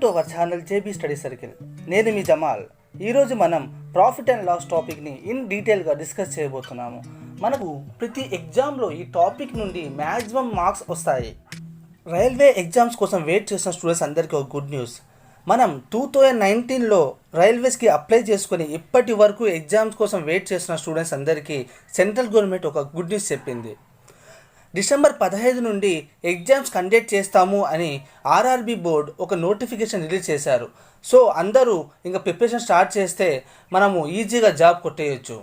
To our channel JB study circle. నేను మీ జమాల్. ఈరోజు మనం ప్రాఫిట్ అండ్ లాస్ టాపిక్ని ఇన్ డీటెయిల్గా డిస్కస్ చేయబోతున్నాము. మనకు ప్రతి ఎగ్జామ్లో ఈ టాపిక్ నుండి మ్యాక్సిమం మార్క్స్ వస్తాయి. రైల్వే ఎగ్జామ్స్ కోసం వెయిట్ చేసిన స్టూడెంట్స్ అందరికీ ఒక గుడ్ న్యూస్. మనం 2019లో రైల్వేస్కి అప్లై చేసుకొని ఇప్పటి వరకు ఎగ్జామ్స్ కోసం వెయిట్ చేసిన స్టూడెంట్స్ అందరికీ సెంట్రల్ గవర్నమెంట్ ఒక గుడ్ న్యూస్ చెప్పింది. డిసెంబర్ 15 నుండి ఎగ్జామ్స్ కండక్ట్ చేస్తాము అని ఆర్ఆర్బీ బోర్డ్ ఒక నోటిఫికేషన్ రిలీజ్ చేశారు. సో అందరూ ఇంకా ప్రిపరేషన్ స్టార్ట్ చేస్తే మనము ఈజీగా జాబ్ కొట్టేయచ్చు.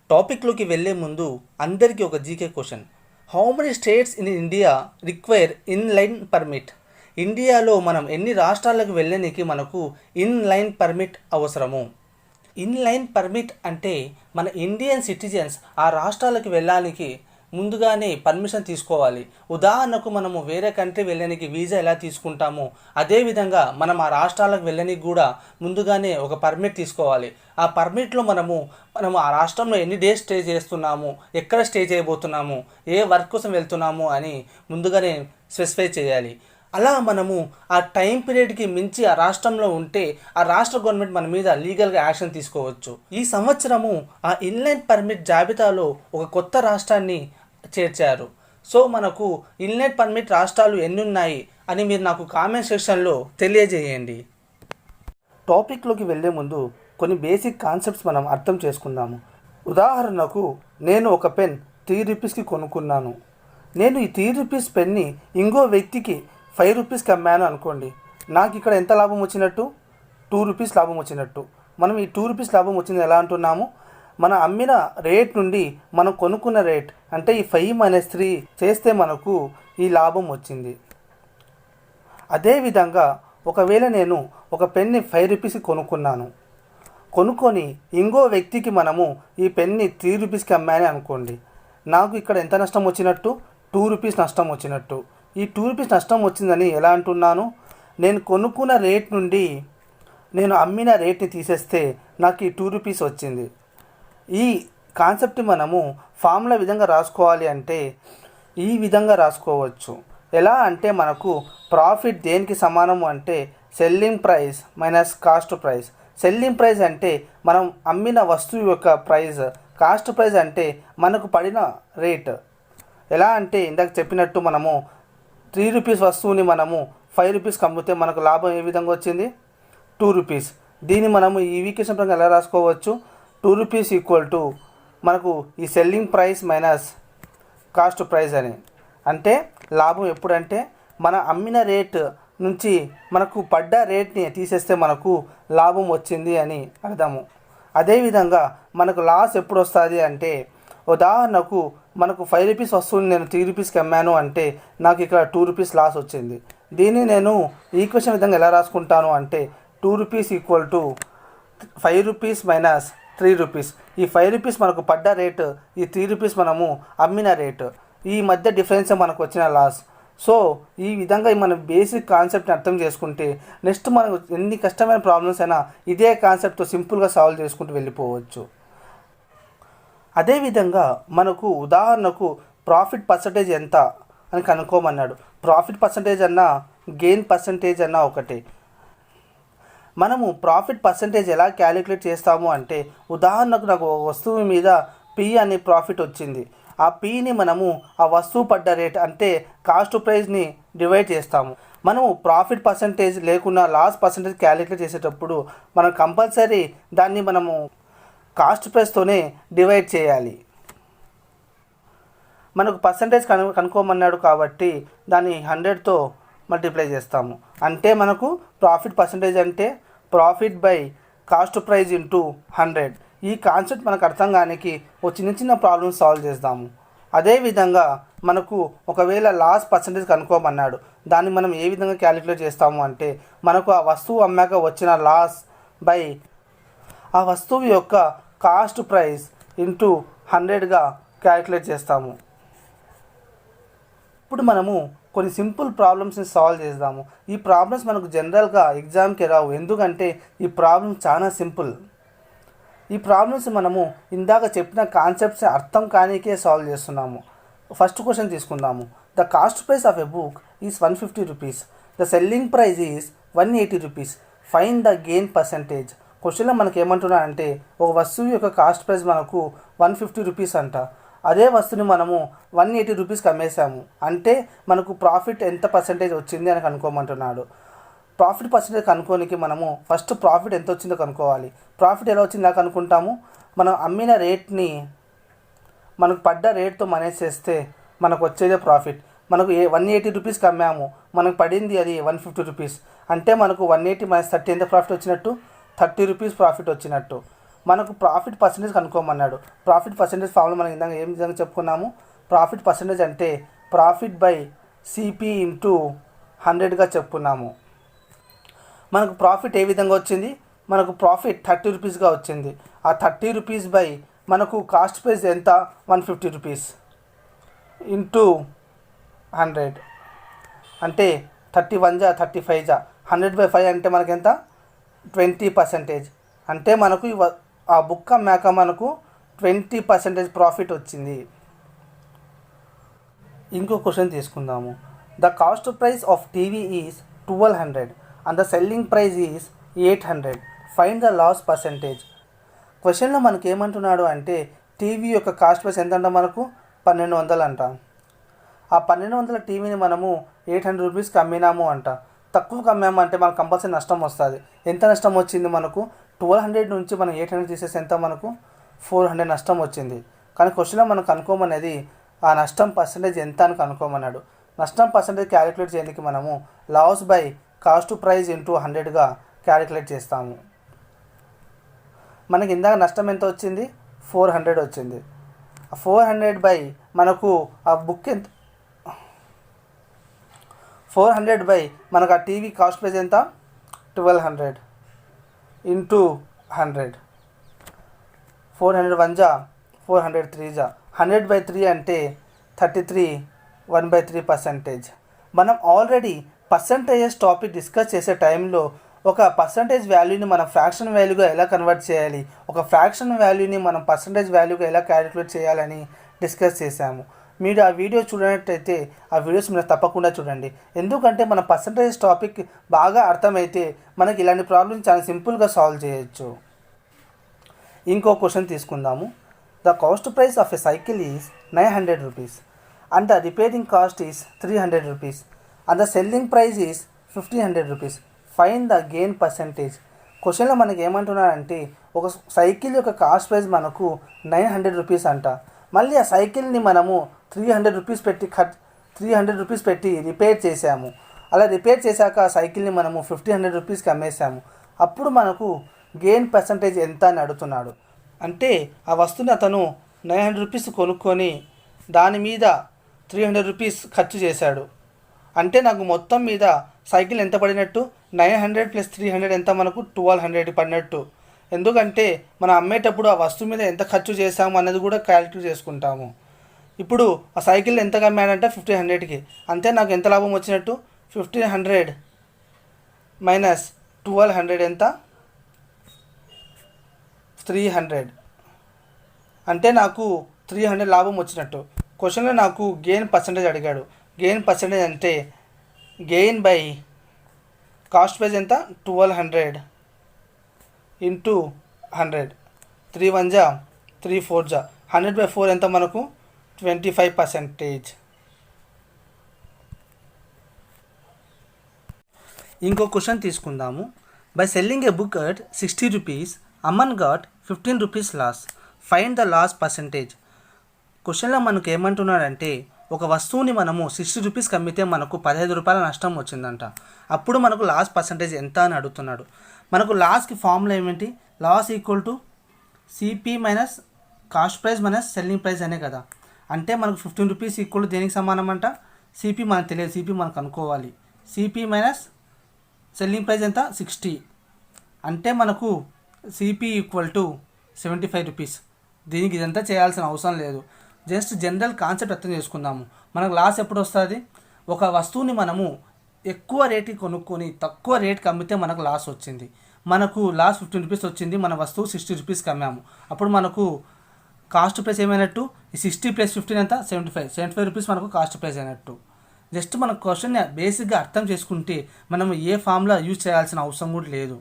టాపిక్లోకి వెళ్ళే ముందు అందరికీ ఒక GK question. How many states in India require inline permit? ఇండియాలో మనం ఎన్ని రాష్ట్రాలకు వెళ్ళడానికి మనకు ఇన్లైన్ పర్మిట్ అవసరము? ఇన్లైన్ పర్మిట్ అంటే మన ఇండియన్ సిటిజన్స్ ఆ రాష్ట్రాలకు వెళ్ళడానికి ముందుగానే పర్మిషన్ తీసుకోవాలి. ఉదాహరణకు మనము వేరే కంట్రీ వెళ్ళడానికి వీసా ఎలా తీసుకుంటామో అదేవిధంగా మనం ఆ రాష్ట్రాలకు వెళ్ళడానికి కూడా ముందుగానే ఒక పర్మిట్ తీసుకోవాలి. ఆ పర్మిట్లో మనము ఆ రాష్ట్రంలో ఎన్ని డేస్ స్టే చేస్తున్నాము, ఎక్కడ స్టే చేయబోతున్నాము, ఏ వర్క్ కోసం వెళ్తున్నాము అని ముందుగానే స్పెసిఫై చేయాలి. అలా మనము ఆ టైం పీరియడ్కి మించి ఆ రాష్ట్రంలో ఉంటే ఆ రాష్ట్ర గవర్నమెంట్ మన మీద లీగల్గా యాక్షన్ తీసుకోవచ్చు. ఈ సంవత్సరము ఆ ఇన్లైన్ పర్మిట్ జాబితాలో ఒక కొత్త రాష్ట్రాన్ని చేర్చారు. సో మనకు ఇన్లైన్ పర్మిట్ రాష్ట్రాలు ఎన్ని ఉన్నాయి అని మీరు నాకు కామెంట్ సెక్షన్లో తెలియజేయండి. టాపిక్లోకి వెళ్ళే ముందు కొన్ని బేసిక్ కాన్సెప్ట్స్ మనం అర్థం చేసుకుందాము. ఉదాహరణకు నేను ఒక పెన్ 3 రూపీస్కి కొనుక్కున్నాను. నేను ఈ 3 రూపీస్ పెన్ని ఇంకో వ్యక్తికి 5 రూపీస్కి అమ్మాను అనుకోండి. నాకు ఇక్కడ ఎంత లాభం వచ్చినట్టు? 2 రూపీస్ లాభం వచ్చినట్టు. మనం ఈ 2 రూపీస్ లాభం వచ్చింది ఎలా అంటున్నాము? మన అమ్మిన రేట్ నుండి మనం కొనుక్కున్న రేట్ అంటే ఈ 5 - 3 చేస్తే మనకు ఈ లాభం వచ్చింది. అదేవిధంగా ఒకవేళ నేను ఒక పెన్ని 5 రూపీస్కి కొనుక్కొని ఇంకో వ్యక్తికి మనము ఈ పెన్ని 3 రూపీస్కి అమ్మాని అనుకోండి. నాకు ఇక్కడ ఎంత నష్టం వచ్చినట్టు? 2 రూపీస్ నష్టం వచ్చినట్టు. ఈ 2 రూపీస్ నష్టం వచ్చిందని ఎలా అంటున్నాను? నేను కొనుక్కున్న రేట్ నుండి నేను అమ్మిన రేట్ని తీసేస్తే నాకు ఈ 2 రూపీస్ వచ్చింది. ఈ కాన్సెప్ట్ మనము ఫార్ములా విధంగా రాసుకోవాలి అంటే ఈ విధంగా రాసుకోవచ్చు. ఎలా అంటే మనకు ప్రాఫిట్ దేనికి సమానము అంటే selling price minus cost price. Selling price అంటే మనం అమ్మిన వస్తువు యొక్క ప్రైస్, కాస్ట్ ప్రైస్ అంటే మనకు పడిన రేట్. ఎలా అంటే ఇందాక చెప్పినట్టు మనము 3 రూపీస్ వస్తువుని మనము 5 రూపీస్కి అమ్మితే మనకు లాభం ఏ విధంగా వచ్చింది? 2 రూపీస్. దీన్ని మనము ఈ ఈక్వేషన్ ప్రకారం ఎలా రాసుకోవచ్చు? 2 రూపీస్ ఈక్వల్ టు మనకు ఈ selling price minus cost price అని. అంటే లాభం ఎప్పుడంటే మన అమ్మిన రేట్ నుంచి మనకు పడ్డ రేట్ని తీసేస్తే మనకు లాభం వచ్చింది అని అర్థము. అదేవిధంగా మనకు లాస్ ఎప్పుడు వస్తుంది అంటే ఉదాహరణకు మనకు 5 రూపీస్ వస్తువుని నేను 3 రూపీస్కి అమ్మాను అంటే నాకు ఇక్కడ 2 రూపీస్ లాస్ వచ్చింది. దీన్ని నేను ఈక్వేషన్ విధంగా ఎలా రాసుకుంటాను అంటే 2 rupees equal to 5 rupees minus 3 rupees. ఈ 5 రూపీస్ మనకు పడ్డ రేటు, ఈ 3 రూపీస్ మనము అమ్మిన రేటు, ఈ మధ్య డిఫరెన్స్ మనకు వచ్చిన లాస్. సో ఈ విధంగా మన బేసిక్ కాన్సెప్ట్ని అర్థం చేసుకుంటే నెక్స్ట్ మనకు ఎన్ని కష్టమైన ప్రాబ్లమ్స్ అయినా ఇదే కాన్సెప్ట్తో సింపుల్గా సాల్వ్ చేసుకుంటూ వెళ్ళిపోవచ్చు. అదేవిధంగా మనకు ఉదాహరణకు ప్రాఫిట్ పర్సంటేజ్ ఎంత అని కనుక్కోమన్నాడు. ప్రాఫిట్ పర్సంటేజ్ అన్నా గెయిన్ పర్సంటేజ్ అన్నా ఒకటే. మనము ప్రాఫిట్ పర్సంటేజ్ ఎలా క్యాలిక్యులేట్ చేస్తాము అంటే ఉదాహరణకు నాకు ఒక వస్తువు మీద పి అనే ప్రాఫిట్ వచ్చింది. ఆ పిని మనము ఆ వస్తువు పడ్డ రేట్ అంటే కాస్ట్ ప్రైస్ని డివైడ్ చేస్తాము. మనము ప్రాఫిట్ పర్సంటేజ్ లేకుండా లాస్ పర్సంటేజ్ క్యాలిక్యులేట్ చేసేటప్పుడు మనం కంపల్సరీ దాన్ని మనము కాస్ట్ ప్రైస్తోనే డివైడ్ చేయాలి. మనకు పర్సంటేజ్ కనుక్కోమన్నాడు కాబట్టి దాన్ని 100తో మల్టిప్లై చేస్తాము. అంటే మనకు ప్రాఫిట్ పర్సంటేజ్ అంటే profit by cost praise into 100. ఈ కాన్సెప్ట్ మనకు అర్థం కానికి ఓ చిన్న ప్రాబ్లమ్స్ సాల్వ్ చేద్దాము. అదేవిధంగా మనకు ఒకవేళ లాస్ పర్సంటేజ్ కనుక్కోమన్నాడు. దాన్ని మనం ఏ విధంగా క్యాలిక్యులేట్ చేస్తాము అంటే మనకు ఆ వస్తువు అమ్మాక వచ్చిన లాస్ బై ఆ వస్తువు యొక్క కాస్ట్ ప్రైస్ ఇంటూ 100గా క్యాలిక్యులేట్ చేస్తాము. ఇప్పుడు మనము కొన్ని సింపుల్ ప్రాబ్లమ్స్ని సాల్వ్ చేద్దాము. ఈ ప్రాబ్లమ్స్ మనకు జనరల్గా ఎగ్జామ్కి రావు, ఎందుకంటే ఈ ప్రాబ్లమ్ చాలా సింపుల్. ఈ ప్రాబ్లమ్స్ మనము ఇందాక చెప్పిన కాన్సెప్ట్స్ అర్థం కానికే సాల్వ్ చేస్తున్నాము. ఫస్ట్ క్వశ్చన్ తీసుకుందాము. The cost price of a book is 150 rupees. The selling price is rupees. Find the gain percentage. క్వశ్చన్లో మనకి ఏమంటున్నా అంటే ఒక వస్తువు యొక్క కాస్ట్ ప్రైస్ మనకు 150 రూపీస్ అంట. అదే వస్తువుని మనము 180 రూపీస్కి అమ్మేసాము అంటే మనకు ప్రాఫిట్ ఎంత పర్సంటేజ్ వచ్చింది అని కనుక్కోమంటున్నాడు. ప్రాఫిట్ పర్సంటేజ్ కనుక్కోనికి మనము ఫస్ట్ ప్రాఫిట్ ఎంత వచ్చిందో కనుక్కోవాలి. ప్రాఫిట్ ఎలా వచ్చిందో కనుక్కుంటాము. మనం అమ్మిన రేట్ని మనకు పడ్డ రేట్తో మైనస్ చేస్తే మనకు వచ్చేదే ప్రాఫిట్. మనకు 180 రూపీస్కి అమ్మాము, మనకు పడింది అది 150 రూపీస్ అంటే మనకు 180 మైనస్ 30 ఎంత ప్రాఫిట్ వచ్చినట్టు? 30 రూపీస్ ప్రాఫిట్ వచ్చినట్టు. మనకు ప్రాఫిట్ పర్సంటేజ్ కనుక్కోమన్నాడు. ప్రాఫిట్ పర్సంటేజ్ ఫార్ములా మనం ఇందాక ఏం విధంగా చెప్పుకున్నాము? ప్రాఫిట్ పర్సంటేజ్ అంటే ప్రాఫిట్ బై సిపి ఇంటూ 100గా చెప్పుకున్నాము. మనకు ప్రాఫిట్ ఏ విధంగా వచ్చింది? మనకు ప్రాఫిట్ 30 రూపీస్గా వచ్చింది. ఆ 30 రూపీస్ బై మనకు కాస్ట్ ప్రైస్ ఎంత? 150 రూపీస్ ఇంటూ 100 అంటే 31 జా 35 జా 100/5 అంటే మనకి ఎంత? 20%. అంటే మనకు ఆ బుక్ అమ్మాక మనకు 20% ప్రాఫిట్ వచ్చింది. ఇంకో క్వశ్చన్ తీసుకుందాము. The cost price of TV is 1200 and the selling price is 800. Find the loss percentage. క్వశ్చన్లో మనకి ఏమంటున్నాడు అంటే టీవీ యొక్క కాస్ట్ ప్రైస్ ఎంత అంట? మనకు 1200 అంట. ఆ 1200 టీవీని మనము 800 రూపీస్కి అమ్మినాము అంట. తక్కువకి అమ్మాము అంటే మనకు కంపల్సరీ నష్టం వస్తుంది. ఎంత నష్టం వచ్చింది? మనకు 1200 నుంచి మనం 800 తీసేసి ఎంత? మనకు 400 నష్టం వచ్చింది. కానీ క్వశ్చన్లో మనం కనుక్కోమనేది ఆ నష్టం పర్సంటేజ్ ఎంత అని కనుక్కోమన్నాడు. నష్టం పర్సంటేజ్ క్యాలిక్యులేట్ చేయడానికి మనము loss by cost price into 100గా క్యాలిక్యులేట్ చేస్తాము. మనకి ఇందాక నష్టం ఎంత వచ్చింది? 400 వచ్చింది. 400 బై మనకు ఆ బుక్ ఎంత? 400 బై మనకు ఆ టీవీ కాస్ట్ ప్రైస్ ఎంత? 1200 ఇంటూ 100. 400 1 జా 400 3 జా 100/3 అంటే 33 1/3%. మనం ఆల్రెడీ పర్సంటేజెస్ టాపిక్ డిస్కస్ చేసే టైంలో ఒక పర్సంటేజ్ వాల్యూని మనం ఫ్రాక్షన్ వాల్యూగా ఎలా కన్వర్ట్ చేయాలి, ఒక ఫ్రాక్షన్ వాల్యూని మనం పర్సంటేజ్ వాల్యూగా ఎలా క్యాలిక్యులేట్ చేయాలని డిస్కస్ చేశాము. మీరు ఆ వీడియో చూడనట్టయితే ఆ వీడియోస్ మీరు తప్పకుండా చూడండి. ఎందుకంటే మన పర్సంటేజ్ టాపిక్ బాగా అర్థమైతే మనకి ఇలాంటి ప్రాబ్లమ్స్ చాలా సింపుల్గా సాల్వ్ చేయొచ్చు. ఇంకో క్వశ్చన్ తీసుకుందాము. The cost price of a cycle is 900 rupees and the repairing cost is 300 rupees and the selling price is 1500 rupees. Find the gain percentage. క్వశ్చన్లో మనకి ఏమంటున్నారంటే ఒక సైకిల్ యొక్క కాస్ట్ ప్రైస్ మనకు 900 రూపీస్ అంట. మళ్ళీ ఆ సైకిల్ని మనము 300 రూపీస్ పెట్టి రిపేర్ చేసాము. అలా రిపేర్ చేశాక ఆ సైకిల్ని మనము 1500 రూపీస్కి అమ్మేసాము. అప్పుడు మనకు గెయిన్ పర్సంటేజ్ ఎంత అని అడుగుతున్నాడు. అంటే ఆ వస్తువుని అతను 900 రూపీస్ కొనుక్కొని దాని మీద 300 రూపీస్ ఖర్చు చేశాడు. అంటే నాకు మొత్తం మీద సైకిల్ ఎంత పడినట్టు? 900 + 300 ఎంత? మనకు 1200 పడినట్టు. ఎందుకంటే మనం అమ్మేటప్పుడు ఆ వస్తువు మీద ఎంత ఖర్చు చేసాము అన్నది కూడా క్యాలిక్యులేట్ చేసుకుంటాము. ఇప్పుడు ఆ సైకిల్ ఎంతగా అమ్మాడంటే 1500కి. అంతే నాకు ఎంత లాభం వచ్చినట్టు? 1500 మైనస్ 1200 ఎంత? 300. అంటే నాకు 300 లాభం వచ్చినట్టు. క్వశ్చన్లో నాకు గెయిన్ పర్సంటేజ్ అడిగాడు. గెయిన్ పర్సంటేజ్ అంటే గెయిన్ బై కాస్ట్ ప్రైస్ ఎంత? 1200 ఇంటూ 100. 3 1 జా 3 4 జా 100/4 ఎంత? మనకు 25%. ఇంకో క్వశ్చన్ తీసుకుందాము. By selling a book at 60 rupees Aman got 15 rupees loss. Find the loss percentage. క్వశ్చన్లో మనకు ఏమంటున్నాడంటే ఒక వస్తువుని మనము 60 రూపీస్కి అమ్మితే మనకు 15 రూపాయల నష్టం వచ్చిందంట. అప్పుడు మనకు లాస్ పర్సంటేజ్ ఎంత అని అడుగుతున్నాడు. మనకు లాస్కి ఫార్ములా ఏమిటి? Loss equal to CP minus cost price minus selling price అనే కదా. అంటే మనకు 15 రూపీస్ ఈక్వల్ దేనికి సమానం అంట? సిపి మనకు తెలియదు, సిపి మనకు అనుకోవాలి. సిపి మైనస్ సెల్లింగ్ ప్రైస్ ఎంత? 60. అంటే మనకు సిపి ఈక్వల్ టు 75 రూపీస్. దీనికి ఇదంతా చేయాల్సిన అవసరం లేదు. జస్ట్ జనరల్ కాన్సెప్ట్ అర్థం చేసుకుందాము. మనకు లాస్ ఎప్పుడు వస్తుంది? ఒక వస్తువుని మనము ఎక్కువ రేటుకి కొనుక్కొని తక్కువ రేట్కి అమ్మితే మనకు లాస్ వచ్చింది. మనకు లాస్ 15 రూపీస్ వచ్చింది, మన వస్తువు 60 రూపీస్కి అమ్మాము. అప్పుడు మనకు కాస్ట్ ప్రైస్ ఏమైనట్టు? ఈ 60 + 15 ఎంత? 75 రూపీస్ మనకు కాస్ట్ ప్రైస్ అయినట్టు. జస్ట్ మన క్వశ్చన్ బేసిక్గా అర్థం చేసుకుంటే మనం ఏ ఫార్ములా యూజ్ చేయాల్సిన అవసరం కూడా లేదు.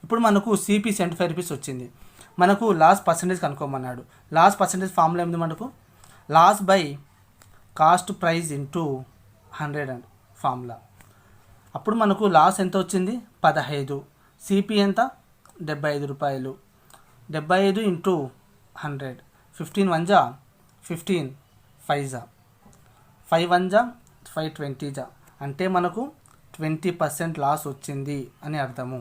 ఇప్పుడు మనకు సిపి 75 రూపీస్ వచ్చింది. మనకు లాస్ పర్సంటేజ్ కనుక్కోమన్నాడు. లాస్ పర్సంటేజ్ ఫార్ములా ఏమిటి మనకు? Loss by cost price into 100 and formula. అప్పుడు మనకు లాస్ ఎంత వచ్చింది? 15. సిపి ఎంత? 75 రూపాయలు. 75 ఇంటూ 100. 15 1 జా 15, 5 జా 5 1 జా 5 20 జా, అంటే మనకు 20% లాస్ వచ్చింది అని అర్థము.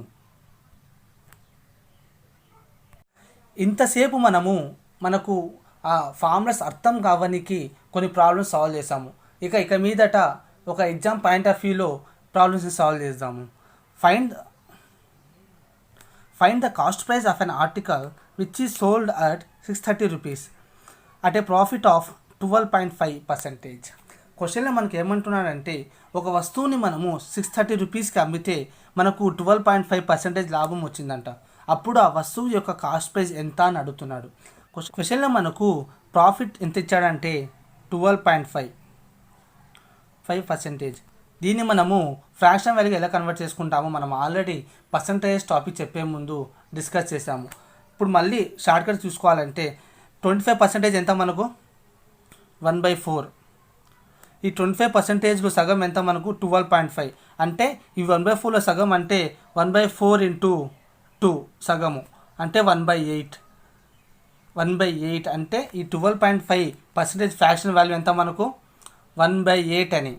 ఇంతసేపు మనకు ఆ ఫార్ములాస్ అర్థం కావడానికి కొన్ని ప్రాబ్లమ్స్ సాల్వ్ చేసాము. ఇక మీదట ఒక ఎగ్జామ్ పాయింట్ ఆఫ్ వ్యూలో ప్రాబ్లమ్స్ని సాల్వ్ చేద్దాము. Find the cost price of an article which is sold at 630 rupees at a profit of 12.5%. క్వశ్చన్లో మనకి ఏమంటున్నాడంటే ఒక వస్తువుని మనము 630 రూపీస్కి అమ్మితే మనకు 12.5% లాభం వచ్చిందంట. అప్పుడు ఆ వస్తువు యొక్క కాస్ట్ ప్రైస్ ఎంత అని అడుగుతున్నాడు. క్వశ్చన్లో మనకు ప్రాఫిట్ ఎంత ఇచ్చాడంటే 12.5%. దీన్ని మనము ఫ్రాక్షన్ వాల్యూగా ఎలా కన్వర్ట్ చేసుకుంటామో మనం ఆల్రెడీ పర్సంటేజ్ టాపిక్ చెప్పే ముందు డిస్కస్ చేసాము. ఇప్పుడు మళ్ళీ షార్ట్కట్ చూసుకోవాలంటే 25% ఎంత మనకు? 1/4. ఈ 25%లో సగం ఎంత మనకు? 12.5. అంటే ఈ 1/4లో సగం అంటే 1/4 ఇంటూ 2 సగము అంటే 1/8. 1/8 అంటే ఈ 12.5% ఫ్రాక్షన్ వాల్యూ ఎంత మనకు? 1/8 అని.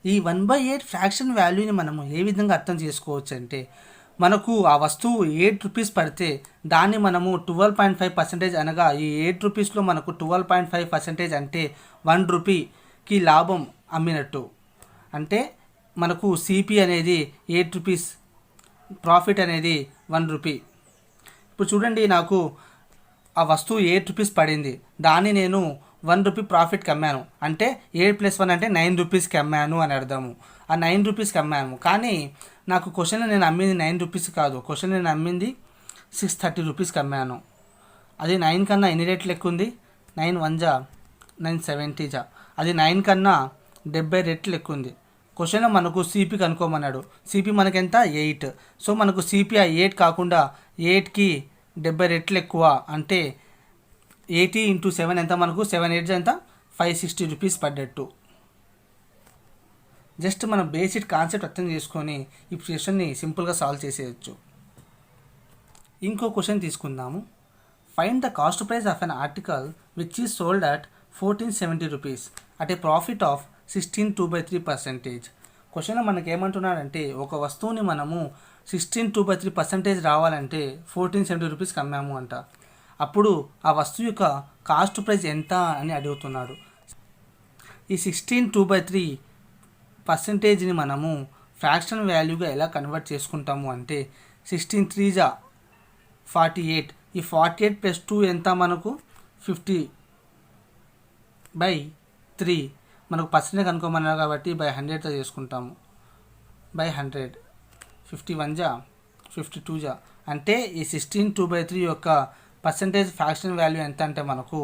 ఈ 1/8 ఫ్రాక్షన్ వాల్యూని మనము ఏ విధంగా అర్థం చేసుకోవచ్చు అంటే మనకు ఆ వస్తువు 8 రూపీస్ పడితే దాన్ని మనము 12.5% అనగా ఈ 8 రూపీస్లో మనకు 12.5% అంటే 1 రూపీకి లాభం అమ్మినట్టు. అంటే మనకు సిపి అనేది 8 రూపీస్, ప్రాఫిట్ అనేది 1 రూపీ. ఇప్పుడు చూడండి, నాకు ఆ వస్తువు 8 రూపీస్ పడింది, దాన్ని నేను 1 రూపీ ప్రాఫిట్కి అమ్మాను. అంటే 8 + 1 అంటే 9 రూపీస్కి అమ్మాను అని అర్థము. ఆ 9 రూపీస్కి అమ్మాను. కానీ నాకు క్వశ్చన్లో నేను అమ్మింది 9 రూపీస్ కాదు, క్వశ్చన్ నేను అమ్మింది 630 రూపీస్కి అమ్మాను. అది 9 కన్నా ఎన్ని రెట్లు ఎక్కువ ఉంది? 9 1 జా 970 జా, అది 9 కన్నా 70 రెట్లు ఎక్కువ ఉంది. క్వశ్చన్లో మనకు సిపి కనుక్కోమన్నాడు. సిపి మనకెంత? 8. సో మనకు సిపి ఆ 8 కాకుండా 8కి 70 రెట్లు ఎక్కువ అంటే 80 × 7 ఎంత మనకు? 7 8 ఎంత? 560 రూపీస్ పడ్డట్టు. జస్ట్ మనం బేసిక్ కాన్సెప్ట్ అర్థం చేసుకొని ఈ క్వశ్చన్ని సింపుల్గా సాల్వ్ చేసేయచ్చు. ఇంకో క్వశ్చన్ తీసుకుందాము. Find the cost price of an article which is sold at 1470 rupees at a profit of 16.2/3%. క్వశ్చన్లో మనకి ఏమంటున్నాడంటే ఒక వస్తువుని మనము 16.2/3% రావాలంటే 1470 రూపీస్కి అమ్మాము అంట. అప్పుడు ఆ వస్తువు యొక్క కాస్ట్ ప్రైస్ ఎంత అని అడుగుతున్నాడు. ఈ 16.2/3%ని మనము ఫ్రాక్షన్ వాల్యూగా ఎలా కన్వర్ట్ చేసుకుంటాము అంటే 16 3 జా 48. ఈ 48 + 2 ఎంత మనకు? 50/3. మనకు పర్సెంటేజ్ కనుక్కోమన్నారు కాబట్టి 100తో చేసుకుంటాము. 100. 51 జా 52 జా, అంటే ఈ 16.2/3 యొక్క పర్సెంటేజ్ ఫ్రాక్షన్ వాల్యూ ఎంత అంటే మనకు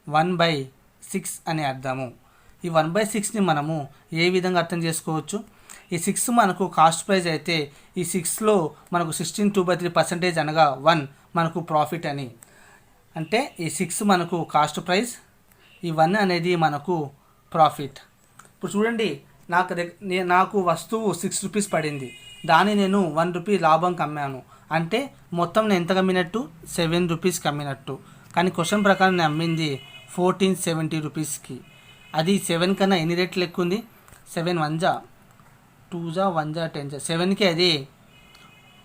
1/6 అని అర్థము. ఈ 1/6ని మనము ఏ విధంగా అర్థం చేసుకోవచ్చు? ఈ 6 మనకు కాస్ట్ ప్రైస్ అయితే ఈ 6లో మనకు 16.2/3% అనగా 1 మనకు ప్రాఫిట్ అని. అంటే ఈ 6 మనకు కాస్ట్ ప్రైస్, ఈ 1 అనేది మనకు ప్రాఫిట్. ఇప్పుడు చూడండి, నాకు వస్తువు 6 రూపీస్ పడింది, దాన్ని నేను 1 రూపీ లాభంకి అమ్మాను. అంటే మొత్తం నేను ఎంత అమ్మినట్టు? 7 రూపీస్కి అమ్మినట్టు. కానీ క్వశ్చన్ ప్రకారం నేను అమ్మింది 1470 రూపీస్కి. అది 7 కన్నా ఎన్ని రెట్లు ఎక్కువ ఉంది? 7 1 జా 2 జా 1 జా 10 జా, 7కి అది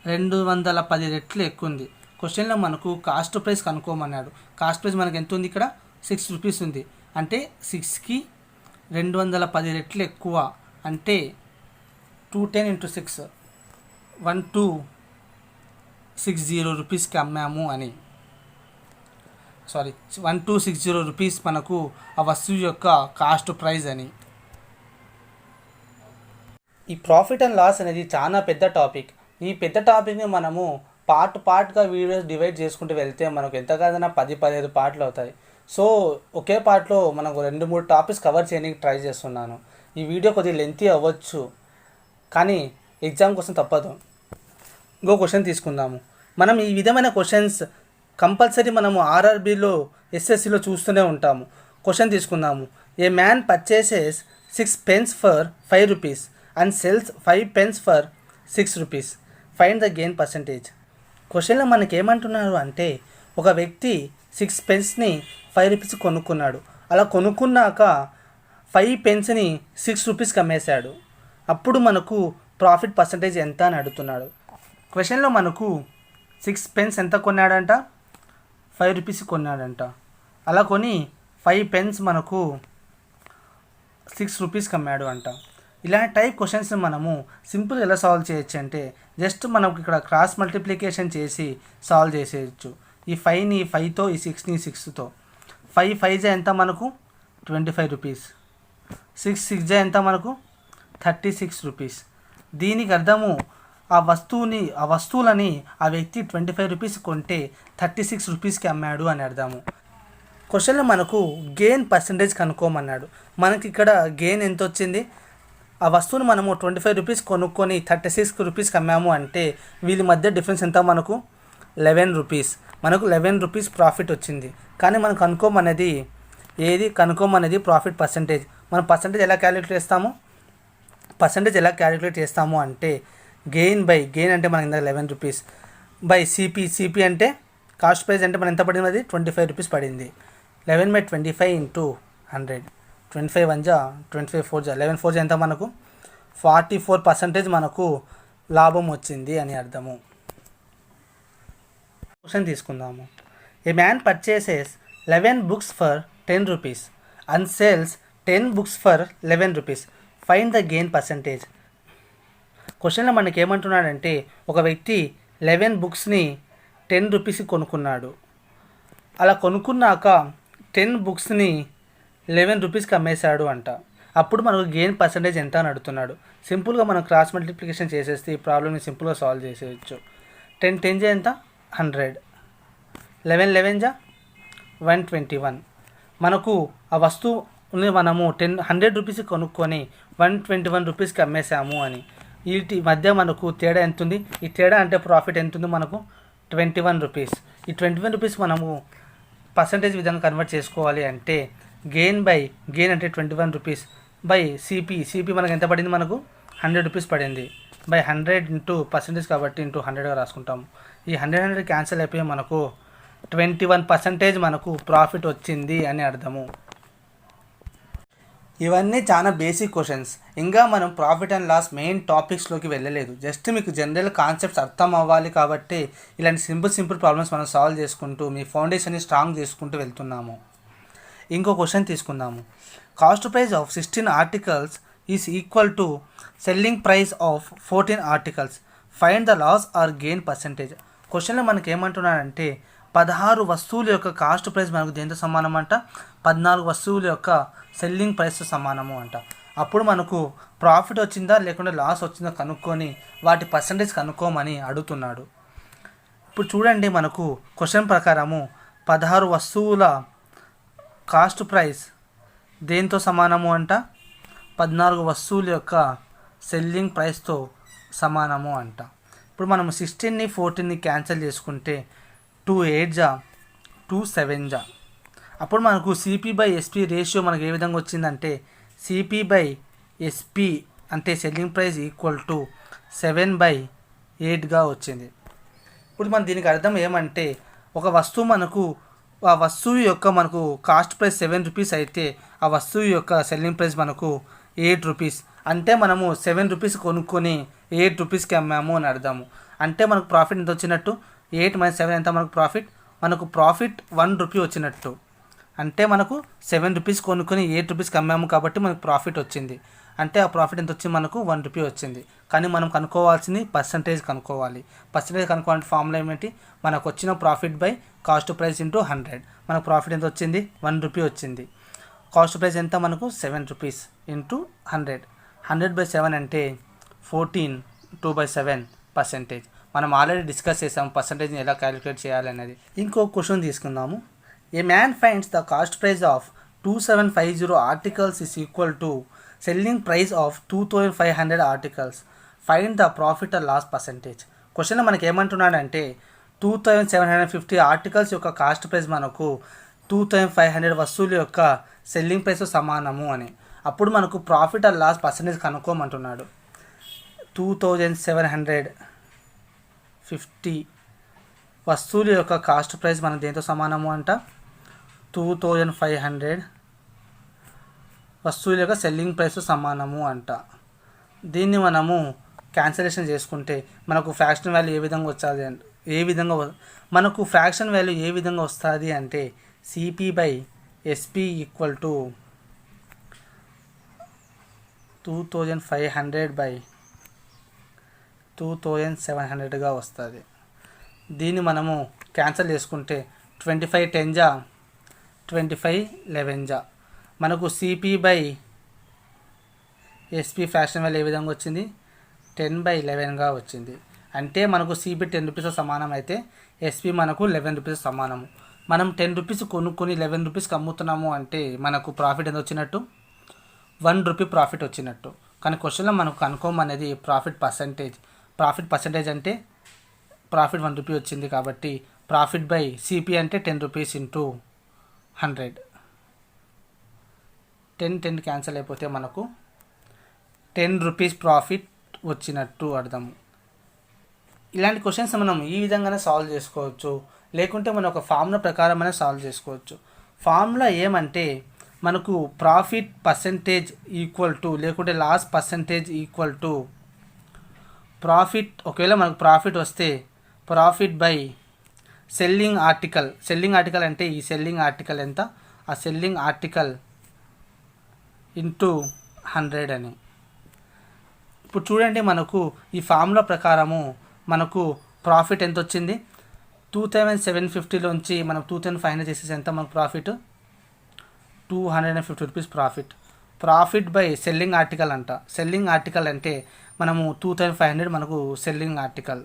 210 రెట్లు ఎక్కువ ఉంది. క్వశ్చన్లో మనకు కాస్ట్ ప్రైస్ కనుక్కోమన్నాడు. కాస్ట్ ప్రైస్ మనకు ఎంత ఉంది? ఇక్కడ 6 రూపీస్ ఉంది. అంటే 6కి 210 రెట్లు ఎక్కువ అంటే 210 × 6 1260 రూపీస్కి అమ్మాము అని. 1260 రూపీస్ మనకు ఆ వస్తువు యొక్క కాస్ట్ ప్రైస్ అని. ఈ ప్రాఫిట్ అండ్ లాస్ అనేది చాలా పెద్ద టాపిక్. ఈ పెద్ద టాపిక్ని మనము పార్ట్గా వీడియోస్ డివైడ్ చేసుకుంటూ వెళ్తే మనకు ఎంత కాదన్నా 10-15 పార్ట్లు అవుతాయి. సో ఒకే పార్ట్లో మనకు 2-3 టాపిక్స్ కవర్ చేయడానికి ట్రై చేస్తున్నాను. ఈ వీడియో కొద్దిగా లెంతీ అవ్వచ్చు, కానీ ఎగ్జామ్ కోసం తప్పదు. ఇంకో క్వశ్చన్ తీసుకుందాము. మనం ఈ విధమైన క్వశ్చన్స్ కంపల్సరీ మనము ఆర్ఆర్బీలో ఎస్ఎస్సిలో చూస్తూనే ఉంటాము. క్వశ్చన్ తీసుకుందాము. A man purchases 6 pence for 5 rupees and cells 5 pence for 6 rupees. Find the gain percentage. క్వశ్చన్లో మనకి ఏమంటున్నారు అంటే, ఒక వ్యక్తి 6 penceని 5 rupees కొనుక్కున్నాడు. అలా కొనుక్కున్నాక 5 penceని 6 rupeesకి అమ్మేశాడు. అప్పుడు మనకు ప్రాఫిట్ పర్సంటేజ్ ఎంత అని అడుగుతున్నాడు. క్వశ్చన్లో మనకు 6 pence ఎంత కొన్నాడంట, 5 rupees కొన్నాడంట. అలా కొని 5 pence మనకు 6 rupeesకి అమ్మాడు అంట. ఇలాంటి టైప్ క్వశ్చన్స్ మనము సింపుల్గా ఎలా సాల్వ్ చేయొచ్చు అంటే, జస్ట్ మనకు ఇక్కడ క్రాస్ మల్టిప్లికేషన్ చేసి సాల్వ్ చేసేయచ్చు. ఈ 5ని 5తో, ఈ 6ని 6తో. 5 5 ఎంత మనకు 25 rupees. 6 6 ఎంత మనకు 36 rupees. దీనికి అర్థము ఆ వస్తువులని ఆ వ్యక్తి 25 rupees కొంటే 36 rupeesకి అమ్మాడు అని అర్థము. క్వశ్చన్లో మనకు గెయిన్ పర్సంటేజ్ కనుక్కోమన్నాడు. మనకి ఇక్కడ గెయిన్ ఎంత వచ్చింది, ఆ వస్తువుని మనము 25 rupees కొనుక్కొని 36 rupeesకి అమ్మాము అంటే వీళ్ళ మధ్య డిఫరెన్స్ ఎంత మనకు 11 rupees. మనకు 11 rupees ప్రాఫిట్ వచ్చింది. కానీ మనం కనుక్కోమనేది ప్రాఫిట్ పర్సంటేజ్. మనం పర్సంటేజ్ ఎలా క్యాలిక్యులేట్ చేస్తాము అంటే, గెయిన్ అంటే మనకి ఇందాక 11 rupees బై సిపి అంటే కాస్ట్ ప్రైస్ అంటే మనం ఎంత పడింది, అది 25 rupees పడింది. 11/25 ఇంటూ 100. 25 1 జా 25 4 జా 11 4 జా ఎంత మనకు 44% మనకు లాభం వచ్చింది అని అర్థము. క్వశ్చన్ తీసుకుందాము. A man purchases 11 books for 10 rupees and sales 10 books for 11 rupees. Find the gain percentage. క్వశ్చన్లో మనకి ఏమంటున్నాడంటే, ఒక వ్యక్తి 11 booksని 10 rupeesకి కొనుక్కున్నాడు. అలా కొనుక్కున్నాక 10 booksని 11 rupeesకి అమ్మేశాడు అంట. అప్పుడు మనకు గెయిన్ పర్సంటేజ్ ఎంత అని అడుగుతున్నాడు. సింపుల్గా మనం క్రాస్ మల్టిప్లికేషన్ చేసేస్తే ఈ ప్రాబ్లమ్ని సింపుల్గా సాల్వ్ చేసేయచ్చు. 10 10 జా ఎంత 100, 11 11 జా 121. మనకు ఆ వస్తువుని మనము 100 rupeesకి కొనుక్కొని 121 rupeesకి అమ్మేశాము అని. వీటి మధ్య మనకు తేడా ఎంత ఉంది, ఈ తేడా అంటే ప్రాఫిట్ ఎంత ఉంది మనకు 21 rupees. ఈ 21 rupees మనము పర్సంటేజ్ విధంగా కన్వర్ట్ చేసుకోవాలి అంటే, గెయిన్ అంటే 21 rupees బై సిపి మనకు ఎంత పడింది, మనకు 100 rupees పడింది. బై 100 ఇంటూ పర్సంటేజ్ కాబట్టి ఇంటూ 100గా రాసుకుంటాము. ఈ 100 క్యాన్సిల్ అయిపోయి మనకు 21% మనకు ప్రాఫిట్ వచ్చింది అని అర్థము. ఇవన్నీ చాలా బేసిక్ క్వశ్చన్స్. ఇంకా మనం ప్రాఫిట్ అండ్ లాస్ మెయిన్ టాపిక్స్లోకి వెళ్ళలేదు. జస్ట్ మీకు జనరల్ కాన్సెప్ట్స్ అర్థం అవ్వాలి కాబట్టి ఇలాంటి సింపుల్ ప్రాబ్లమ్స్ మనం సాల్వ్ చేసుకుంటూ మీ ఫౌండేషన్ని స్ట్రాంగ్ చేసుకుంటూ వెళ్తున్నాము. ఇంకో క్వశ్చన్ తీసుకుందాము. Cost price of 16 articles is equal to selling price of 14 articles. Find the loss or gain percentage. క్వశ్చన్లో మనకి ఏమంటున్నాడంటే, 16 వస్తువుల యొక్క కాస్ట్ ప్రైస్ మనకు దేంతో సమానం అంట, 14 వస్తువుల యొక్క సెల్లింగ్ ప్రైస్తో సమానము అంట. అప్పుడు మనకు ప్రాఫిట్ వచ్చిందా లేకుంటే లాస్ వచ్చిందా కనుక్కొని వాటి పర్సంటేజ్ కనుక్కోమని అడుగుతున్నాడు. ఇప్పుడు చూడండి, మనకు క్వశ్చన్ ప్రకారము 16 వస్తువుల కాస్ట్ ప్రైస్ దేంతో సమానము అంట, 14 వస్తువుల యొక్క సెల్లింగ్ ప్రైస్తో సమానము అంట. ఇప్పుడు మనం 16ని 14ని క్యాన్సిల్ చేసుకుంటే 2 8 జా 2 7 జా. అప్పుడు మనకు సిపి/ఎస్పి రేషియో మనకు ఏ విధంగా వచ్చిందంటే, సిపి/ఎస్పి అంటే సెల్లింగ్ ప్రైస్ ఈక్వల్ టు 7/8గా వచ్చింది. ఇప్పుడు మన దీనికి అర్థం ఏమంటే, ఒక వస్తువు ఆ వస్తువు యొక్క మనకు కాస్ట్ ప్రైస్ 7 rupees అయితే ఆ వస్తువు యొక్క సెల్లింగ్ ప్రైస్ మనకు 8 rupees. అంటే మనము 7 rupees కొనుక్కొని 8 rupeesకి అమ్మాము అని అర్థము. అంటే మనకు ప్రాఫిట్ ఎంత వచ్చినట్టు, 8 - 7 ఎంత మనకు ప్రాఫిట్ 1 rupee వచ్చినట్టు. అంటే మనకు 7 rupees కొనుక్కొని 8 rupeesకి అమ్మాము కాబట్టి మనకు ప్రాఫిట్ వచ్చింది. అంటే ఆ ప్రాఫిట్ ఎంత వచ్చింది, మనకు 1 rupee వచ్చింది. కానీ మనం కనుక్కోవాల్సింది పర్సంటేజ్ కనుక్కోవాలి. పర్సంటేజ్ కనుక్కోవాలంటే ఫార్ములా ఏమిటి, మనకు వచ్చిన profit by cost price into 100. మనకు ప్రాఫిట్ ఎంత వచ్చింది, 1 rupee వచ్చింది. కాస్ట్ ప్రైస్ ఎంత మనకు 7 rupees ఇంటూ 100. 100/7 అంటే 14. 2/7%. మనం ఆల్రెడీ డిస్కస్ చేసాము పర్సంటేజ్ని ఎలా క్యాలిక్యులేట్ చేయాలనేది. ఇంకో క్వశ్చన్ తీసుకుందాము. A man finds the cost price of 2750 articles is equal to selling price of 2500 articles, find the profit or loss percentage. Question మనకి ఏమంటున్నాడంటే 2750 ఆర్టికల్స్ యొక్క కాస్ట్ ప్రైస్ మనకు 2500 వస్తువుల యొక్క సెల్లింగ్ ప్రైస్ సమానము అని. అప్పుడు మనకు ప్రాఫిట్ ఆర్ లాస్ పర్సంటేజ్ కనుక్కోమంటున్నాడు. 2750 వస్తువుల యొక్క కాస్ట్ ప్రైస్ మనకు దేంతో సమానము అంట, 2500 వస్తువుల యొక్క సెల్లింగ్ ప్రైస్ సమానము అంట. దీన్ని మనము క్యాన్సలేషన్ చేసుకుంటే మనకు ఫ్రాక్షన్ వాల్యూ మనకు ఫ్రాక్షన్ వాల్యూ ఏ విధంగా వస్తుంది అంటే CP by SP equal to 2500 by 2700గా వస్తుంది. దీన్ని మనము క్యాన్సిల్ చేసుకుంటే 25 10 జా 25 11 జా మనకు CP by SP fraction value ఏ విధంగా వచ్చింది, 10/11గా వచ్చింది. అంటే మనకు సిపి 10 రూపీస్ సమానం అయితే ఎస్పి మనకు 11 రూపీస్ సమానము. మనం 10 రూపీస్ కొనుక్కొని 11 రూపీస్కి అమ్ముతున్నాము అంటే మనకు ప్రాఫిట్ ఎంత వచ్చినట్టు, 1 రూపీ ప్రాఫిట్ వచ్చినట్టు. కానీ క్వశ్చన్లో మనకు కనుక్కోమనేది ప్రాఫిట్ పర్సంటేజ్ అంటే ప్రాఫిట్ 1 రూపీ వచ్చింది కాబట్టి ప్రాఫిట్ బై సిపి అంటే 10 రూపీస్ ఇంటూ 100. 10 క్యాన్సిల్ అయిపోతే మనకు 10 రూపీస్ ప్రాఫిట్ వచ్చినట్టు అర్థము. ఇలాంటి క్వశ్చన్స్ మనం ఈ విధంగానే సాల్వ్ చేసుకోవచ్చు, లేకుంటే మనం ఒక ఫార్ములా ప్రకారమైనా సాల్వ్ చేసుకోవచ్చు. ఫార్ములా ఏమంటే మనకు ప్రాఫిట్ పర్సంటేజ్ ఈక్వల్ టు లేకుంటే loss percentage equal to profit. ఒకవేళ మనకు ప్రాఫిట్ వస్తే ప్రాఫిట్ బై సెల్లింగ్ ఆర్టికల్ అంటే ఈ సెల్లింగ్ ఆర్టికల్ ఎంత, ఆ సెల్లింగ్ ఆర్టికల్ ఇంటూ 100 అని. ఇప్పుడు చూడండి మనకు ఈ ఫార్ములా ప్రకారము మనకు ప్రాఫిట్ ఎంత వచ్చింది, 2750లోంచి మనం 2500 చేసేసి ఎంత మనకు profit, 250 rupees profit by selling article అంట. సెల్లింగ్ ఆర్టికల్ అంటే మనము 2500 మనకు సెల్లింగ్ ఆర్టికల్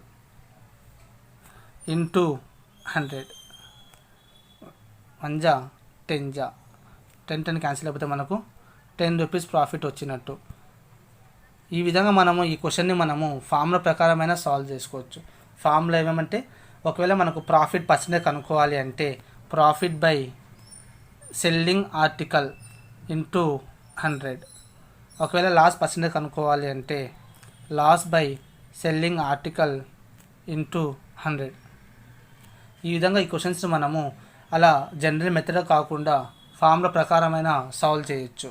ఇంటూ 100. 1 జా 10 జా 10 క్యాన్సిల్ అయిపోతే మనకు 10 రూపీస్ ప్రాఫిట్ వచ్చినట్టు. ఈ విధంగా మనము ఈ క్వశ్చన్ని మనము ఫార్ములా ప్రకారమైనా సాల్వ్ చేసుకోవచ్చు. ఫార్ములా ఏమంటే ఒకవేళ మనకు ప్రాఫిట్ పర్సెంటేజ్ కనుక్కోవాలి అంటే profit by selling article into 100. ఒకవేళ లాస్ పర్సెంటేజ్ కనుక్కోవాలి అంటే loss by selling article into 100. ఈ విధంగా ఈ క్వశ్చన్స్ మనము అలా జనరల్ మెథడ్ కాకుండా ఫార్ములా ప్రకారమైన సాల్వ్ చేయొచ్చు.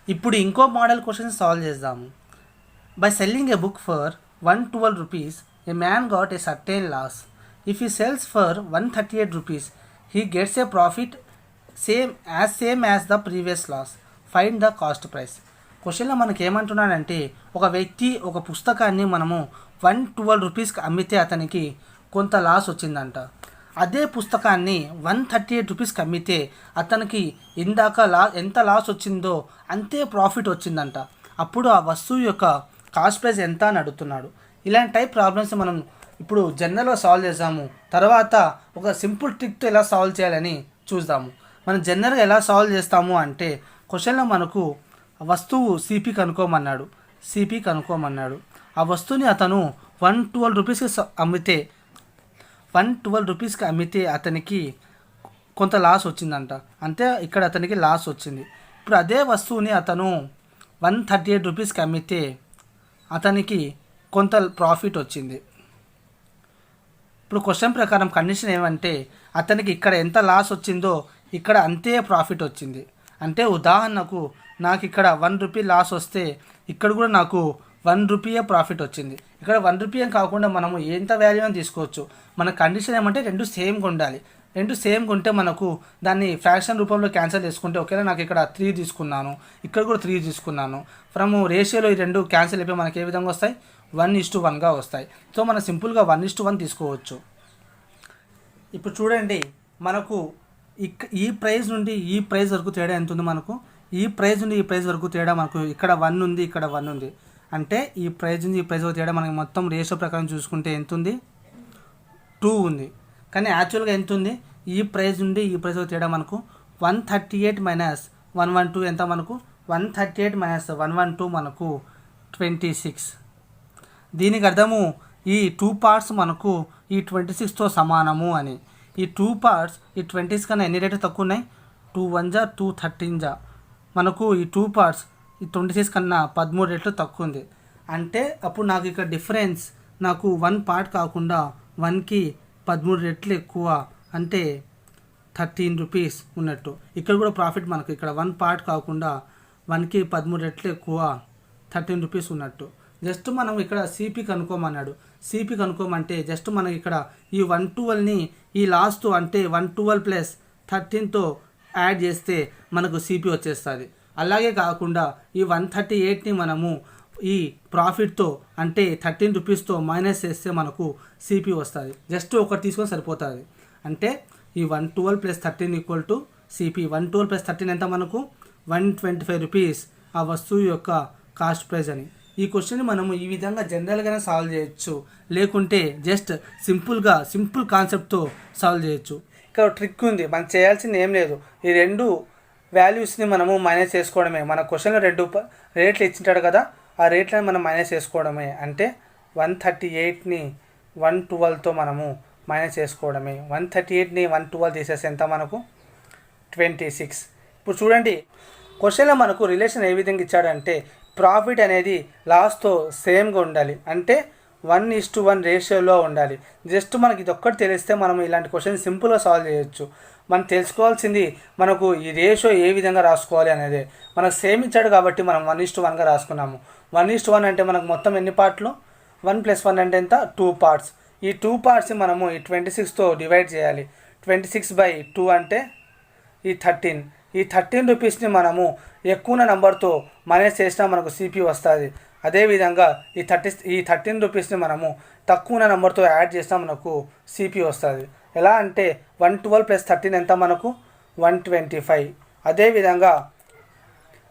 ఇప్పుడు ఇంకో మోడల్ క్వశ్చన్ సాల్వ్ చేద్దాము. By selling a book for 112 rupees a man got a certain loss. If he sells for 138 rupees he gets a profit same as the previous loss. Find the cost price. క్వశ్చన్లో మనకి ఏమంటున్నాడంటే ఒక వ్యక్తి ఒక పుస్తకాన్ని మనము 112 రూపీస్కి అమ్మితే అతనికి కొంత లాస్ వచ్చిందంట. అదే పుస్తకాన్ని 138 రూపీస్కి అమ్మితే అతనికి ఇందాక ఎంత లాస్ వచ్చిందో అంతే ప్రాఫిట్ వచ్చిందంట. అప్పుడు ఆ వస్తువు యొక్క కాస్ట్ ప్రైస్ ఎంత అని అడుగుతున్నాడు. ఇలాంటి టైప్ ప్రాబ్లమ్స్ మనం ఇప్పుడు జనరల్గా సాల్వ్ చేసాము. తర్వాత ఒక సింపుల్ ట్రిక్తో ఎలా సాల్వ్ చేయాలని చూద్దాము. మనం జనరల్గా ఎలా సాల్వ్ చేస్తాము అంటే క్వశ్చన్లో మనకు వస్తువు సిపి కనుక్కోమన్నాడు. ఆ వస్తువుని అతను 112 రూపీస్కి అమ్మితే 112 రూపీస్కి అమ్మితే అతనికి కొంత లాస్ వచ్చిందంట. అంతే ఇక్కడ అతనికి లాస్ వచ్చింది. ఇప్పుడు అదే వస్తువుని అతను 138 రూపీస్కి అమ్మితే అతనికి కొంత ప్రాఫిట్ వచ్చింది. ఇప్పుడు క్వశ్చన్ ప్రకారం కండిషన్ ఏమంటే అతనికి ఇక్కడ ఎంత లాస్ వచ్చిందో ఇక్కడ అంతే ప్రాఫిట్ వచ్చింది. అంటే ఉదాహరణకు నాకు ఇక్కడ 1 రూపీ లాస్ వస్తే ఇక్కడ కూడా నాకు 1 రూపీయే ప్రాఫిట్ వచ్చింది. ఇక్కడ 1 రూపీ కాకుండా మనము ఎంత వాల్యూ అని తీసుకోవచ్చు. మన కండిషన్ ఏమంటే రెండు సేమ్గా ఉండాలి. రెండు సేమ్గా ఉంటే మనకు దాన్ని ఫ్రాక్షన్ రూపంలో క్యాన్సిల్ చేసుకుంటే ఒకవేళ నాకు ఇక్కడ 3 తీసుకున్నాను, ఇక్కడ కూడా 3 తీసుకున్నాను, ఫ్రమ్ రేషియోలో ఈ రెండు క్యాన్సిల్ అయిపోయి మనకి ఏ విధంగా వస్తాయి, 1:1గా వస్తాయి. సో మనం సింపుల్గా 1:1 తీసుకోవచ్చు. ఇప్పుడు చూడండి మనకు ఈ ప్రైస్ నుండి ఈ ప్రైస్ వరకు తేడా ఎంత ఉంది, మనకు ఈ ప్రైస్ నుండి ఈ ప్రైస్ వరకు తేడా మనకు ఇక్కడ 1 ఉంది, ఇక్కడ 1 ఉంది. అంటే ఈ ప్రైస్ నుండి ఈ ప్రైస్ వరకు తేడా మనకి మొత్తం రేషియో ప్రకారం చూసుకుంటే ఎంత ఉంది, 2 ఉంది. కానీ యాక్చువల్గా ఎంత ఉంది, ఈ ప్రైస్ నుండి ఈ ప్రైస్ వరకు తేడా మనకు 138 మైనస్ 112 ఎంత మనకు 138 మైనస్ 112 మనకు 26. దీనికి అర్థము ఈ 2 పార్ట్స్ మనకు ఈ 26తో సమానము అని. ఈ 2 పార్ట్స్ ఈ 20s కన్నా ఎన్ని రేట్లు తక్కువ ఉన్నాయి? 2 1 జా 2 13 జా మనకు ఈ 2 పార్ట్స్ ఈ 26 కన్నా 13 రేట్లు తక్కువ ఉంది. అంటే అప్పుడు నాకు ఇక్కడ డిఫరెన్స్ నాకు 1 పార్ట్ కాకుండా 1కి 13 రెట్లు ఎక్కువ, అంటే 13 రూపీస్ ఉన్నట్టు. ఇక్కడ కూడా ప్రాఫిట్ మనకు ఇక్కడ 1 పార్ట్ కాకుండా 1కి 13 రెట్లు ఎక్కువ, 13 రూపీస్ ఉన్నట్టు. జస్ట్ మనం ఇక్కడ సిపి కనుక్కోమన్నాడు. సిపి కనుక్కోమంటే జస్ట్ మనం ఇక్కడ ఈ 112ని ఈ లాస్ట్ అంటే 112 ప్లస్ 13తో యాడ్ చేస్తే మనకు సిపి వచ్చేస్తుంది. అలాగే కాకుండా ఈ 138ని మనము ఈ ప్రాఫిట్తో అంటే 13 రూపీస్తో మైనస్ చేస్తే మనకు సిపి వస్తుంది. జస్ట్ ఒకటి తీసుకొని సరిపోతుంది. అంటే ఈ 112 plus 13 equal to CP. 112 plus 13 ఎంత మనకు 125 రూపీస్ ఆ వస్తువు యొక్క కాస్ట్ ప్రైస్ అని. ఈ క్వశ్చన్ని మనము ఈ విధంగా జనరల్గానే సాల్వ్ చేయొచ్చు, లేకుంటే జస్ట్ సింపుల్ కాన్సెప్ట్తో సాల్వ్ చేయొచ్చు. ఇక్కడ ట్రిక్ ఉంది, మనం చేయాల్సింది ఏం లేదు. ఈ రెండు వాల్యూస్ని మనము మైనస్ చేసుకోవడమే. మన క్వశ్చన్లో 2 రేట్లు ఇచ్చింటాడు కదా, ఆ రేట్లను మనం మైనస్ చేసుకోవడమే. అంటే 138ని 112తో మనము మైనస్ చేసుకోవడమే. 138ని 112 తీసేస్తే ఎంత మనకు 26. ఇప్పుడు చూడండి క్వశ్చన్లో మనకు రిలేషన్ ఏ విధంగా ఇచ్చాడంటే ప్రాఫిట్ అనేది లాస్తో సేమ్గా ఉండాలి, అంటే 1:1 రేషియోలో ఉండాలి. జస్ట్ మనకి ఇది ఒక్కటి తెలిస్తే మనం ఇలాంటి క్వశ్చన్ సింపుల్గా సాల్వ్ చేయొచ్చు. మనం తెలుసుకోవాల్సింది మనకు ఈ రేషియో ఏ విధంగా రాసుకోవాలి అనేది. మనకు సేమ్ ఇచ్చాడు కాబట్టి మనం 1:1గా రాసుకున్నాము. 1:1 అంటే మనకు మొత్తం ఎన్ని పార్ట్లు? 1 + 1 అంటే ఎంత? 2 పార్ట్స్. ఈ 2 పార్ట్స్ మనము ఈ 26తో డివైడ్ చేయాలి. 26/2 అంటే ఈ 13. ఈ 13 రూపీస్ని మనము ఎక్కువ నెంబర్తో మైనస్ చేసినా మనకు సిపి వస్తుంది. అదేవిధంగా ఈ 13 రూపీస్ని మనము తక్కువ నెంబర్తో యాడ్ చేసినా మనకు సిపి వస్తుంది. ఎలా అంటే 112 + 13 ఎంత మనకు 125. అదేవిధంగా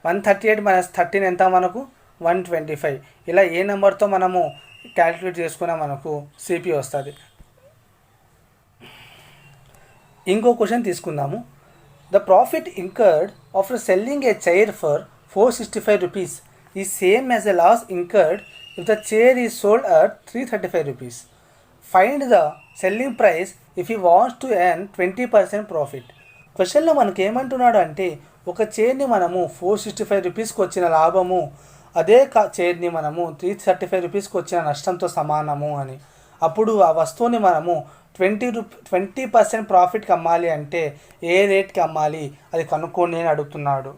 138 - 13 ఎంత మనకు 125. ఇలా ఏ నెంబర్తో మనము క్యాలిక్యులేట్ చేసుకున్నా మనకు సిపి వస్తుంది. ఇంకో క్వశ్చన్ తీసుకుందాము. The profit incurred after selling a chair for 465 rupees is same as the loss incurred if the chair is sold at 335 rupees. Find the selling price if he wants to earn 20% profit. క్వశ్చన్లో మనకి ఏమంటున్నాడు అంటే ఒక చైర్ని మనము 465 రూపీస్కి వచ్చిన లాభము అదే చైర్ని మనము 335 రూపీస్కి వచ్చిన నష్టంతో సమానము అని. అప్పుడు ఆ వస్తువుని మనము 20% ప్రాఫిట్కి అమ్మాలి అంటే ఏ రేట్కి అమ్మాలి అది కనుక్కోండి అని అడుగుతున్నాడు.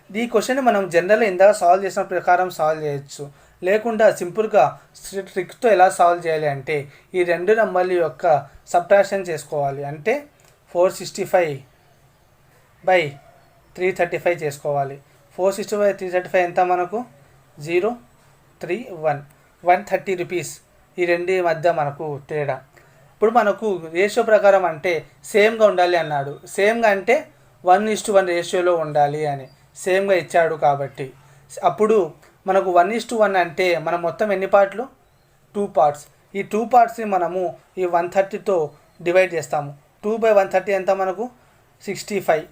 ఈ క్వశ్చన్ మనం జనరల్గా ఇందాక సాల్వ్ చేసిన ప్రకారం సాల్వ్ చేయొచ్చు, లేకుండా సింపుల్గా ట్రిక్తో ఎలా సాల్వ్ చేయాలి అంటే ఈ రెండు నెంబర్ల యొక్క సబ్ట్రాక్షన్ చేసుకోవాలి. అంటే 465/335 చేసుకోవాలి. 465/335 ఎంత మనకు 0 3 1 130 రూపీస్. ఈ రెండు మధ్య మనకు తేడా. ఇప్పుడు మనకు రేషియో ప్రకారం అంటే సేమ్గా ఉండాలి అన్నాడు. సేమ్గా అంటే 1:1 రేషియోలో ఉండాలి అని సేమ్గా ఇచ్చాడు కాబట్టి అప్పుడు మనకు 1:1 అంటే మనం మొత్తం ఎన్ని పార్ట్లు? 2 పార్ట్స్. ఈ 2 పార్ట్స్ని మనము ఈ 130తో డివైడ్ చేస్తాము. 2/130 ఎంత మనకు 65.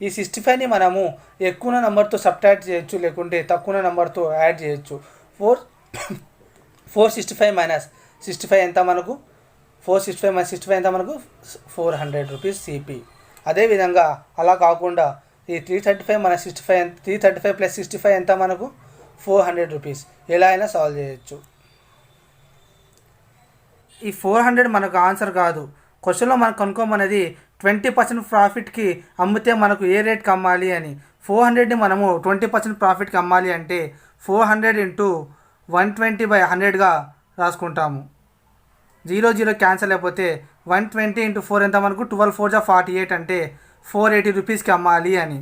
ఈ 65ని మనము ఎక్కువ నెంబర్తో సబ్ట్రాక్ట్ చేయొచ్చు, లేకుంటే తక్కువ నెంబర్తో యాడ్ చేయొచ్చు. 465 - 65 ఎంత మనకు 465 - 65 ఎంత మనకు 400 రూపీస్ సిపి. అదేవిధంగా అలా కాకుండా ఈ 335 - 65 335 + 65 ఎంత మనకు 400 రూపీస్. ఎలా అయినా సాల్వ్ చేయొచ్చు. ఈ 400 మనకు ఆన్సర్ కాదు. క్వశ్చన్లో మనకు కనుక్కోమనేది 20% ప్రాఫిట్కి అమ్మితే మనకు ఏ రేట్కి అమ్మాలి అని. 400ని మనము 20% ప్రాఫిట్కి అమ్మాలి అంటే 400 × 120/100గా రాసుకుంటాము. 0 క్యాన్సల్ అయిపోతే 120 × 4 ఎంత మనకు 12 4 48 అంటే 480 రూపీస్కి అమ్మాలి అని.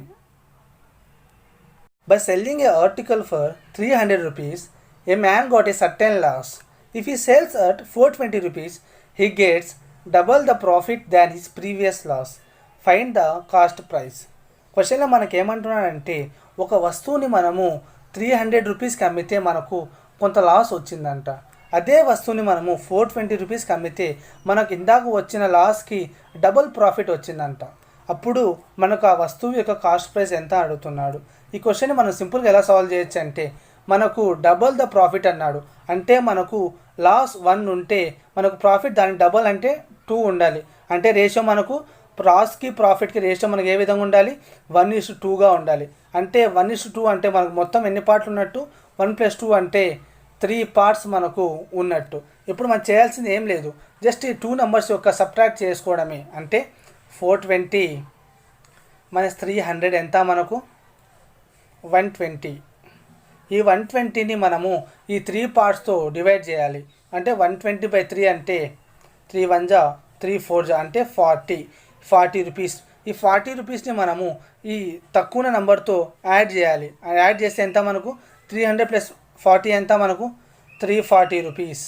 By selling a article for 300 rupees, a man got a certain loss. If he sells at 420 rupees, he gets double the profit than his previous loss. Find the cost price. క్వశ్చన్లో మనకి ఏమంటున్నాడంటే ఒక వస్తువుని మనము 300 రూపీస్కి అమ్మితే మనకు కొంత లాస్ వచ్చిందంట. అదే వస్తువుని మనము 420 రూపీస్కి అమ్మితే మనకు ఇందాక వచ్చిన లాస్కి డబుల్ ప్రాఫిట్ వచ్చిందంట. అప్పుడు మనకు ఆ వస్తువు యొక్క కాస్ట్ ప్రైస్ ఎంత అడుగుతున్నాడు. ఈ క్వశ్చన్ని మనం సింపుల్గా ఎలా సాల్వ్ చేయొచ్చు అంటే, మనకు డబల్ ద ప్రాఫిట్ అన్నాడు. అంటే మనకు లాస్ 1 ఉంటే మనకు ప్రాఫిట్ దానికి డబల్ అంటే 2 ఉండాలి. అంటే రేషియో మనకు లాస్కి ప్రాఫిట్కి రేషియో మనకి ఏ విధంగా ఉండాలి, 1:2గా ఉండాలి. అంటే 1:2 అంటే మనకు మొత్తం ఎన్ని పార్ట్లు ఉన్నట్టు, 1 + 2 అంటే 3 పార్ట్స్ మనకు ఉన్నట్టు. ఇప్పుడు మనం చేయాల్సింది ఏం లేదు, జస్ట్ ఈ 2 నెంబర్స్ యొక్క సబ్ట్రాక్ట్ చేసుకోవడమే. అంటే 420 - 300 ఎంత మనకు 120. ఈ 120ని మనము ఈ 3 పార్ట్స్తో డివైడ్ చేయాలి. అంటే 120/3 అంటే 3 × 1 = 3 × 4 = అంటే 40 రూపీస్. ఈ 40 రూపీస్ని మనము ఈ తక్కువ నెంబర్తో యాడ్ చేయాలి. యాడ్ చేస్తే ఎంత మనకు 300 + 40 ఎంత మనకు 340 రూపీస్.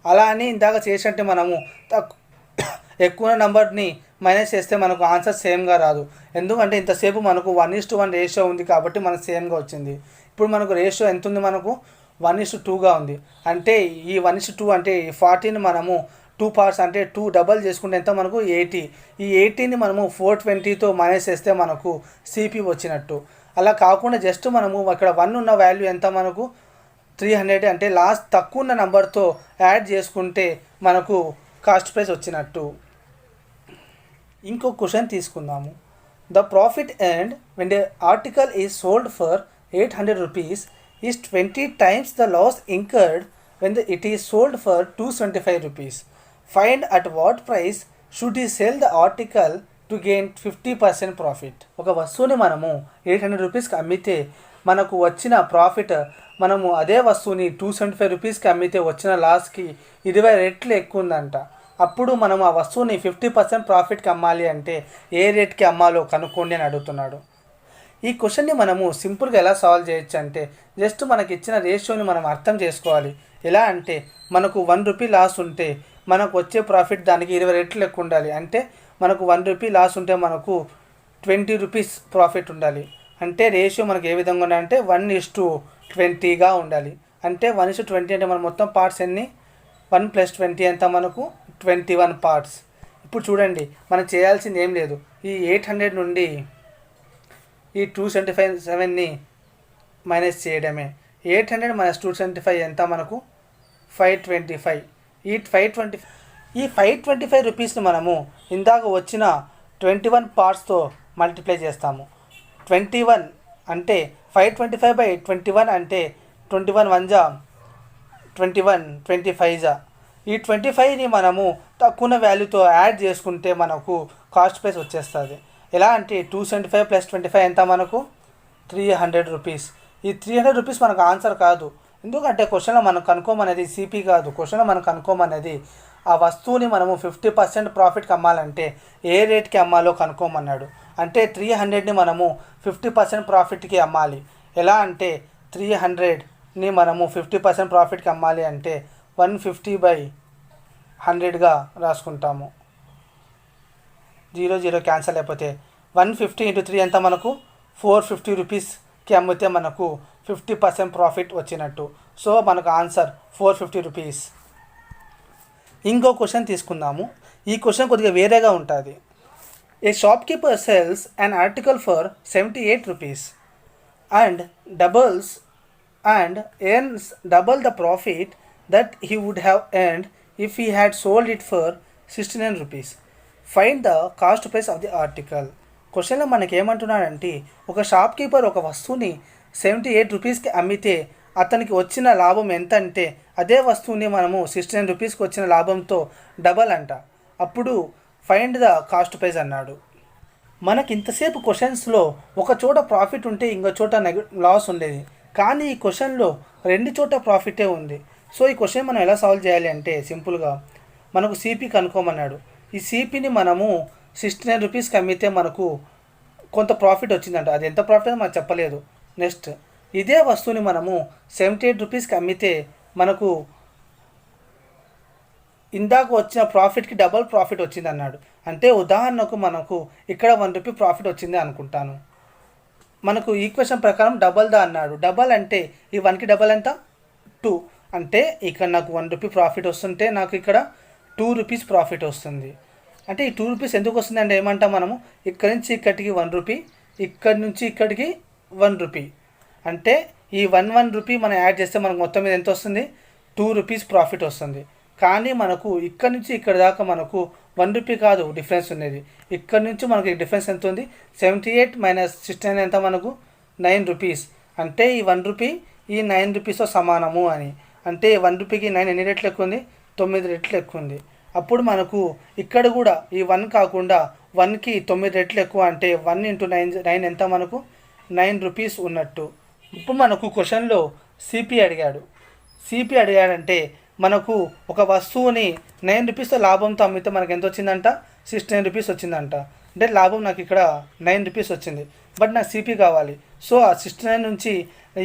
అలా అని ఇందాక చేసినట్టు మనము ఎక్కువ నెంబర్ని మైనస్ చేస్తే మనకు ఆన్సర్ సేమ్గా రాదు. ఎందుకంటే ఇంతసేపు మనకు 1:1 రేషియో ఉంది కాబట్టి మనకు సేమ్గా వచ్చింది. ఇప్పుడు మనకు రేషియో ఎంత ఉంది, మనకు 1:2గా ఉంది. అంటే ఈ 1:2 అంటే ఈ 40ని మనము 2 పార్ట్స్ అంటే 2 డబల్ చేసుకుంటే ఎంత మనకు 80. ఈ 80ని మనము 420తో మైనస్ చేస్తే మనకు సిపి వచ్చినట్టు. అలా కాకుండా జస్ట్ మనము అక్కడ 1 ఉన్న వాల్యూ ఎంత మనకు 300. అంటే లాస్ట్ తక్కువ ఉన్న నెంబర్తో యాడ్ చేసుకుంటే మనకు కాస్ట్ ప్రైస్ వచ్చినట్టు. ఇంకో క్వశ్చన్ తీసుకుందాము. The profit earned when the article is sold for 800 rupees is 20 times the loss incurred when it is sold for 275 rupees. Find at what price should he sell the article to gain 50% profit. ఒక వస్తువుని మనము 800 రూపీస్కి అమ్మితే మనకు వచ్చిన profit, మనము అదే వస్తువుని 275 రూపీస్కి అమ్మితే వచ్చిన లాస్కి 20 రెట్లు ఎక్కువ ఉందంట. అప్పుడు మనం ఆ వస్తువుని 50% ప్రాఫిట్కి అమ్మాలి అంటే ఏ రేట్కి అమ్మాలో కనుక్కోండి అని అడుగుతున్నాడు. ఈ క్వశ్చన్ని మనము సింపుల్గా ఎలా సాల్వ్ చేయొచ్చు అంటే, జస్ట్ మనకి ఇచ్చిన రేషియోని మనం అర్థం చేసుకోవాలి. ఎలా అంటే మనకు 1 రూపీ లాస్ ఉంటే మనకు వచ్చే ప్రాఫిట్ దానికి 20 రెట్లు ఎక్కువ ఉండాలి. అంటే మనకు 1 రూపీ లాస్ ఉంటే మనకు 20 రూపీస్ ప్రాఫిట్ ఉండాలి. అంటే రేషియో మనకు ఏ విధంగా ఉండాలంటే 1:20గా ఉండాలి. అంటే 1:20 అంటే మన మొత్తం పార్ట్స్ ఎన్ని, 1 + 20 ఎంత మనకు 21 పార్ట్స్. ఇప్పుడు చూడండి, మనం చేయాల్సింది ఏం లేదు, ఈ 800 నుండి ఈ 275ని మైనస్ చేయడమే. 800 - 275 ఎంత మనకు 525. ఈ 525 రూపీస్ని మనము ఇందాక వచ్చిన 21 పార్ట్స్తో మల్టిప్లై చేస్తాము. 21 అంటే 525/21 అంటే 21 × 1 = 21, 25. ఈ 25ని మనము తక్కువ వాల్యూతో యాడ్ చేసుకుంటే మనకు కాస్ట్ ప్రైస్ వచ్చేస్తుంది. ఎలా అంటే 275 + 25 ఎంత మనకు 300 రూపీస్. ఈ 300 రూపీస్ మనకు ఆన్సర్ కాదు. ఎందుకంటే క్వశ్చన్లో మనం కనుక్కోమనేది సిపి కాదు. క్వశ్చన్లో మనం కనుక్కోమనేది ఆ వస్తువుని మనము 50% ప్రాఫిట్కి అమ్మాలంటే ఏ రేట్కి అమ్మాలో కనుక్కోమన్నాడు. అంటే 300ని మనము 50% ప్రాఫిట్కి అమ్మాలి. ఎలా అంటే 300ని మనము 50% ప్రాఫిట్కి అమ్మాలి అంటే 150/100గా రాసుకుంటాము. 0 క్యాన్సల్ అయిపోతే 150 × 3 ఎంత మనకు 450 రూపీస్కి అమ్మితే మనకు 50% ప్రాఫిట్ వచ్చినట్టు. సో మనకు ఆన్సర్ 450 రూపీస్. ఇంకో క్వశ్చన్ తీసుకుందాము. ఈ క్వశ్చన్ కొద్దిగా వేరేగా ఉంటుంది. A shopkeeper sells an article for 78 rupees and earns double the profit that he would have earned if he had sold it for 69 rupees. Find the cost price of the article. క్వశ్చన్లో మనకి ఏమంటున్నాడంటే, ఒక shopkeeper ఒక వస్తువుని 78 రూపీస్కి అమ్మితే అతనికి వచ్చిన లాభం ఎంత అంటే అదే వస్తువుని మనము 69 రూపీస్కి వచ్చిన లాభంతో డబల్ అంట. అప్పుడు ఫైండ్ ద కాస్ట్ ప్రైస్ అన్నాడు. మనకి ఇంతసేపు క్వశ్చన్స్లో ఒక చోట ప్రాఫిట్ ఉంటే ఇంకో చోట లాస్ ఉండేది. కానీ ఈ క్వశ్చన్లో 2 చోట ప్రాఫిటే ఉంది. సో ఈ క్వశ్చన్ మనం ఎలా సాల్వ్ చేయాలి అంటే సింపుల్గా మనకు సిపి కనుక్కోమన్నాడు. ఈ సిపిని మనము 69 రూపీస్కి అమ్మితే మనకు కొంత ప్రాఫిట్ వచ్చిందంట. అది ఎంత ప్రాఫిట్ మనకు చెప్పలేదు. నెక్స్ట్ ఇదే వస్తువుని మనము 78 రూపీస్కి అమ్మితే మనకు ఇందాక వచ్చిన ప్రాఫిట్కి డబల్ ప్రాఫిట్ వచ్చింది అన్నాడు. అంటే ఉదాహరణకు మనకు ఇక్కడ 1 రూపీ ప్రాఫిట్ వచ్చింది అనుకుంటాను. మనకు ఈక్వేషన్ ప్రకారం డబల్దా అన్నాడు. డబల్ అంటే ఈ 1కి డబల్ ఎంత 2. అంటే ఇక్కడ నాకు 1 రూపీ ప్రాఫిట్ వస్తుంటే నాకు ఇక్కడ 2 రూపీస్ ప్రాఫిట్ వస్తుంది. అంటే ఈ 2 రూపీస్ ఎందుకు వస్తుందంటే ఏమంటాం మనము, ఇక్కడి నుంచి ఇక్కడికి 1 రూపీ, ఇక్కడి నుంచి ఇక్కడికి 1 రూపీ, అంటే ఈ 1 రూపీ మనం యాడ్ చేస్తే మనకు మొత్తం మీద ఎంత వస్తుంది, 2 రూపీస్ ప్రాఫిట్ వస్తుంది. కానీ మనకు ఇక్కడ నుంచి ఇక్కడ దాకా మనకు 1 రూపీ కాదు డిఫరెన్స్ ఉన్నది. ఇక్కడ నుంచి మనకి డిఫరెన్స్ ఎంత ఉంది, 78 మైనస్ 69 ఎంత మనకు 9 రూపీస్. అంటే ఈ 1 రూపీ ఈ 9 రూపీస్తో సమానము అని. అంటే 1 రూపీకి 9 ఎన్ని రెట్లు ఎక్కువ ఉంది, 9 రెట్లు ఎక్కువ ఉంది. అప్పుడు మనకు ఇక్కడ కూడా ఈ 1 కాకుండా 1కి 9 రెట్లు ఎక్కువ, అంటే 1 ఇంటూ 9 ఎంత మనకు 9 రూపీస్ ఉన్నట్టు. ఇప్పుడు మనకు క్వశ్చన్లో సిపి అడిగాడంటే మనకు ఒక వస్తువుని 9 రూపీస్తో లాభంతో అమ్మితే మనకు ఎంత వచ్చిందంట, 69 రూపీస్ వచ్చిందంట. అంటే లాభం నాకు ఇక్కడ 9 రూపీస్ వచ్చింది, బట్ నాకు సిపి కావాలి. సో ఆ 69 నుంచి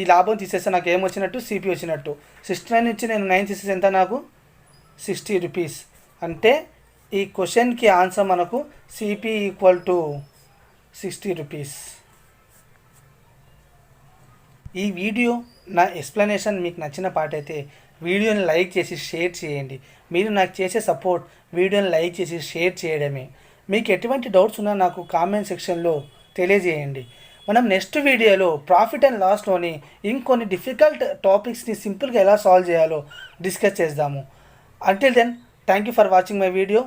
ఈ లాభం తీసేస్తే నాకు ఏమొచ్చినట్టు, సిపి వచ్చినట్టు. 69 నుంచి నేను 9 తీసేస్తే ఎంత నాకు 60 రూపీస్. అంటే ఈ క్వశ్చన్కి ఆన్సర్ మనకు సిపి ఈక్వల్ టు 60 రూపీస్. ఈ వీడియో నా ఎక్స్ప్లెనేషన్ మీకు నచ్చిన పాట అయితే వీడియోని లైక్ చేసి షేర్ చేయండి. మీరు నాకు చేసే సపోర్ట్ వీడియోని లైక్ చేసి షేర్ చేయడమే. మీకు ఎటువంటి డౌట్స్ ఉన్నా నాకు కామెంట్ సెక్షన్లో తెలియజేయండి. మనం నెక్స్ట్ వీడియోలో ప్రాఫిట్ అండ్ లాస్లోని ఇంకొన్ని డిఫికల్ట్ టాపిక్స్ని సింపుల్గా ఎలా సాల్వ్ చేయాలో డిస్కస్ చేద్దాము. Until then, thank you for watching my video.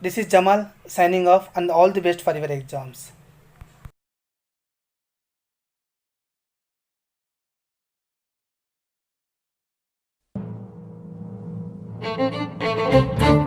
This is Jamal signing off and all the best for your exams. Thank you.